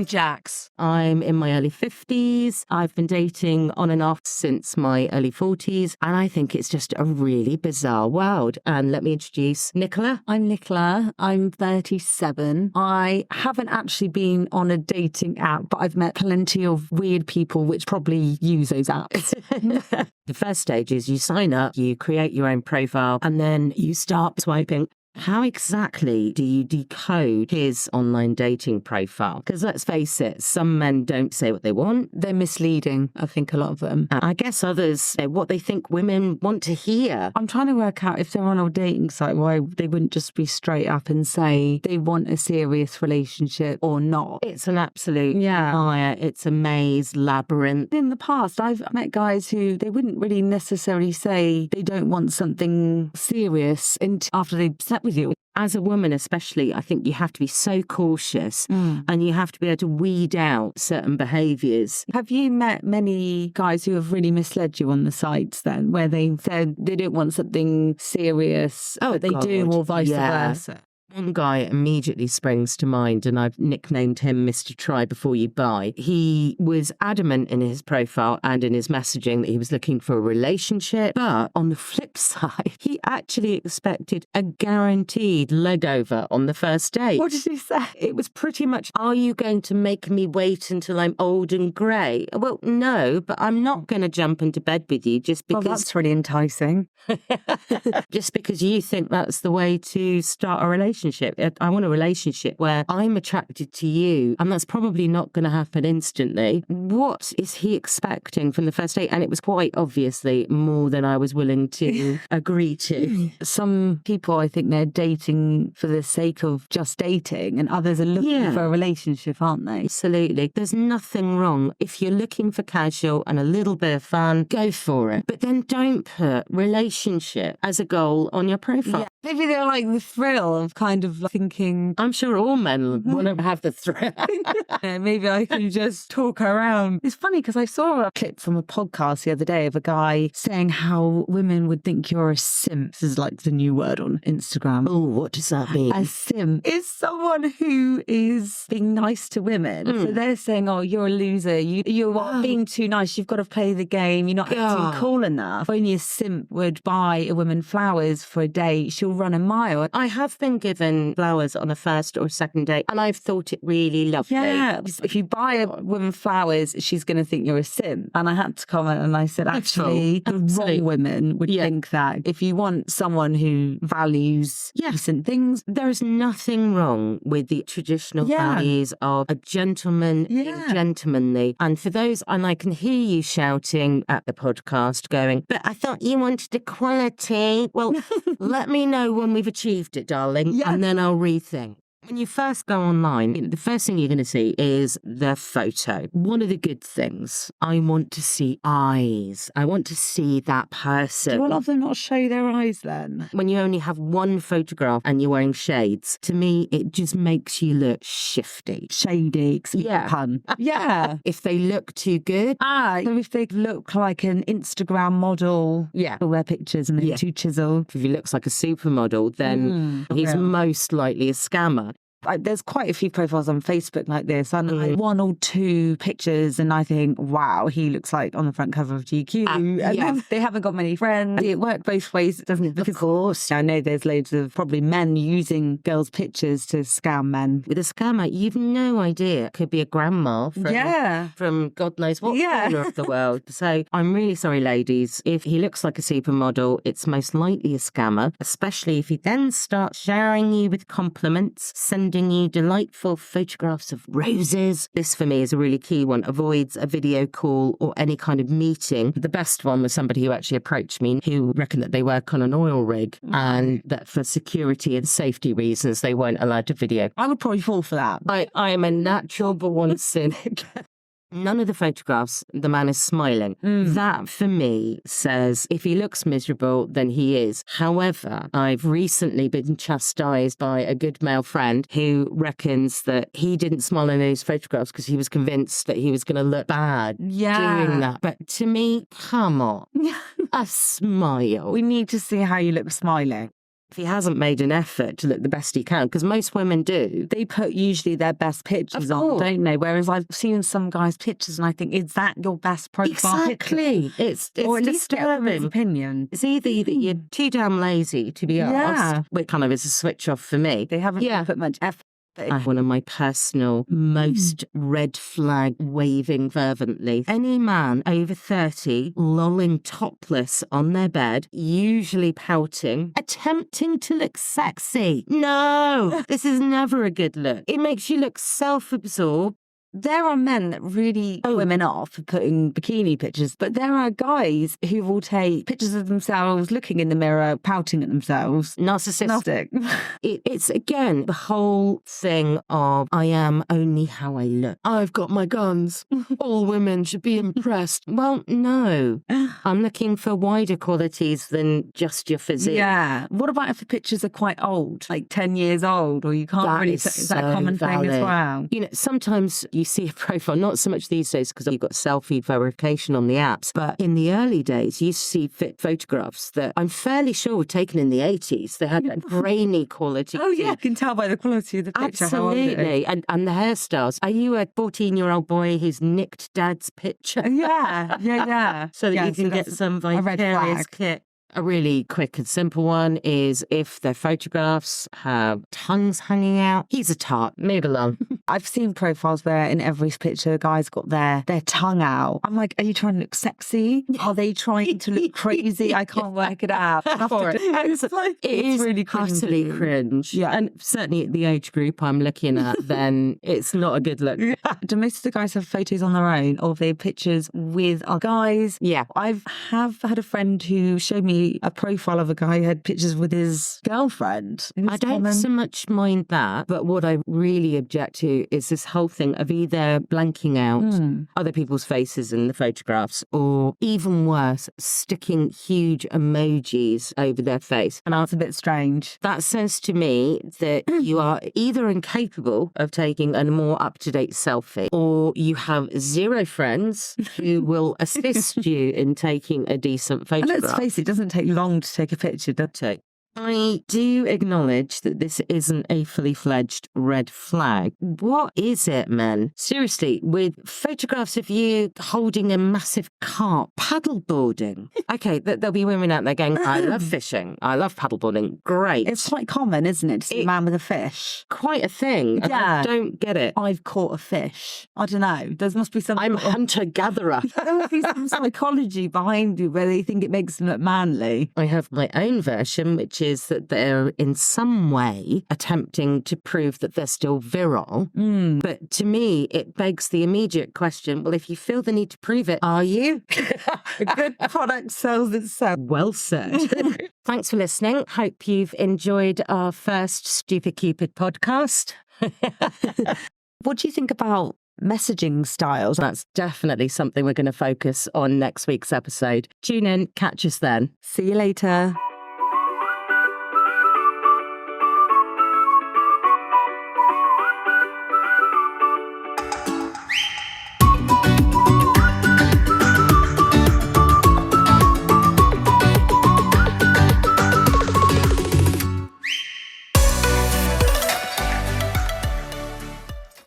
I'm Jax. I'm in my early 50s. I've been dating on and off since my early 40s. And I think it's just a really bizarre world. And let me introduce Nicola. I'm Nicola. I'm 37. I haven't actually been on a dating app, but I've met plenty of weird people which probably use those apps. The first stage is you sign up, you create your own profile, and then you start swiping. How exactly do you decode his online dating profile? Because let's face it, some men don't say what they want. They're misleading, I think, a lot of them. I guess others say what they think women want to hear. I'm trying to work out if they're on a dating site, why they wouldn't just be straight up and say they want a serious relationship or not. It's an absolute Yeah. fire. It's a maze, labyrinth. In the past, I've met guys who they wouldn't really necessarily say they don't want something serious after they've slept with you. As a woman especially, I think you have to be so cautious and you have to be able to weed out certain behaviours. Have you met many guys who have really misled you on the sites then, where they said they don't want something serious, but they do, or vice versa? One guy immediately springs to mind, and I've nicknamed him Mr. Try Before You Buy. He was adamant in his profile and in his messaging that he was looking for a relationship, but on the flip side, he actually expected a guaranteed leg over on the first date. What did he say? It was pretty much, are you going to make me wait until I'm old and grey? Well, no, but I'm not going to jump into bed with you just because... Well, that's really enticing. Just because you think that's the way to start a relationship. I want a relationship where I'm attracted to you, and that's probably not going to happen instantly. What is he expecting from the first date? And it was quite obviously more than I was willing to agree to. Some people, I think they're dating for the sake of just dating, and others are looking for a relationship, aren't they? Absolutely. There's nothing wrong. If you're looking for casual and a little bit of fun, go for it. But then don't put relationship as a goal on your profile. Yeah. Maybe they're like the thrill of kind of thinking... I'm sure all men want to have the thrill. Yeah, maybe I can just talk around. It's funny because I saw a clip from a podcast the other day of a guy saying how women would think you're a simp. This is like the new word on Instagram. Oh, what does that mean? A simp is someone who is being nice to women. So they're saying, oh, you're a loser. You're being too nice. You've got to play the game. You're not acting cool enough. Only a simp would buy a woman flowers for a date. She'll run a mile. I have been given flowers on a first or second date, and I've thought it really lovely. Yeah, if you buy a woman flowers, she's going to think you're a simp. And I had to comment, and I said, actually, the wrong women would think that. If you want someone who values decent things, there is nothing wrong with the traditional values of a gentleman being gentlemanly. And for those, and I can hear you shouting at the podcast going, but I thought you wanted equality. Well, let me know when we've achieved it, darling, and then I'll rethink. When you first go online, the first thing you're going to see is the photo. One of the good things, I want to see eyes. I want to see that person. Do a lot of them not show their eyes then? When you only have one photograph and you're wearing shades, to me, it just makes you look shifty. Shady, pun. Yeah. If they look too good. So if they look like an Instagram model, for their pictures and they're too chiseled. If he looks like a supermodel, then he's most likely a scammer. There's quite a few profiles on Facebook like this, and one or two pictures, and I think, wow, he looks like on the front cover of GQ. And they haven't got many friends. It worked both ways, doesn't it? Because, of course. I know there's loads of probably men using girls' pictures to scam men. With a scammer, you've no idea. It could be a grandma from God knows what corner of the world. So I'm really sorry, ladies. If he looks like a supermodel, it's most likely a scammer, especially if he then starts showering you with compliments, sending you delightful photographs of roses. This for me is a really key one. Avoids a video call or any kind of meeting. The best one was somebody who actually approached me who reckoned that they work on an oil rig and that for security and safety reasons they weren't allowed to video. I would probably fall for that. I am a natural born cynic. None of the photographs, the man is smiling. That, for me, says if he looks miserable, then he is. However, I've recently been chastised by a good male friend who reckons that he didn't smile in those photographs because he was convinced that he was going to look bad doing that. But to me, come on, a smile. We need to see how you look smiling. if he hasn't made an effort to look the best he can, because most women do. They put usually their best pictures on, don't they? Whereas I've seen some guys' pictures and I think, is that your best profile exactly. picture? It's or at least disturbing. Opinion. It's either that you're too damn lazy to be asked, which kind of is a switch off for me. They haven't put much effort. One of my personal most red flag waving fervently. Any man over 30 lolling topless on their bed, usually pouting, attempting to look sexy. No, this is never a good look. It makes you look self-absorbed. There are men that really women off for putting bikini pictures, but there are guys who will take pictures of themselves looking in the mirror, pouting at themselves. Narcissistic. It's, again, the whole thing of I am only how I look. I've got my guns. All women should be impressed. Well, no. I'm looking for wider qualities than just your physique. Yeah. What about if the pictures are quite old, like 10 years old, or you can't really... Is that a common thing as well? You know, sometimes you see a profile, not so much these days because you've got selfie verification on the apps, but in the early days, you used to see photographs that I'm fairly sure were taken in the 80s. They had that grainy quality. Oh, yeah, you can tell by the quality of the picture. Absolutely. And the hairstyles. Are you a 14-year-old boy who's nicked dad's picture? Yeah. So that you can get some vicarious kick. A really quick and simple one is if their photographs have tongues hanging out, he's a tart. Move along. I've seen profiles where in every picture, the guy's got their tongue out. I'm like, are you trying to look sexy? Are they trying to look crazy? I can't work it out. It's really utterly cringe. Yeah. And certainly at the age group I'm looking at, then it's not a good look. Do most of the guys have photos on their own or their pictures with our guys? Yeah. I have had a friend who showed me a profile of a guy who had pictures with his girlfriend. I don't so much mind that, but what I really object to is this whole thing of either blanking out other people's faces in the photographs or even worse, sticking huge emojis over their face. And that's a bit strange. That says to me that you are either incapable of taking a more up-to-date selfie or you have zero friends who will assist you in taking a decent photograph. And let's face it, doesn't take long to take a picture, does it? I do acknowledge that this isn't a fully fledged red flag. What is it, men? Seriously, with photographs of you holding a massive cart, paddleboarding. Okay, there'll be women out there going, I love fishing. I love paddleboarding. Great. It's quite common, isn't it, to see a man with a fish? Quite a thing. Yeah. I don't get it. I've caught a fish. I don't know. There must be some... I'm a hunter-gatherer. There must be some psychology behind you where they think it makes them look manly. I have my own version, which is that they're in some way attempting to prove that they're still virile. But to me, it begs the immediate question, well, if you feel the need to prove it, are you? A good product sells itself. Well said. Thanks for listening. Hope you've enjoyed our first Stupid Cupid podcast. What do you think about messaging styles? That's definitely something we're going to focus on next week's episode. Tune in, catch us then. See you later.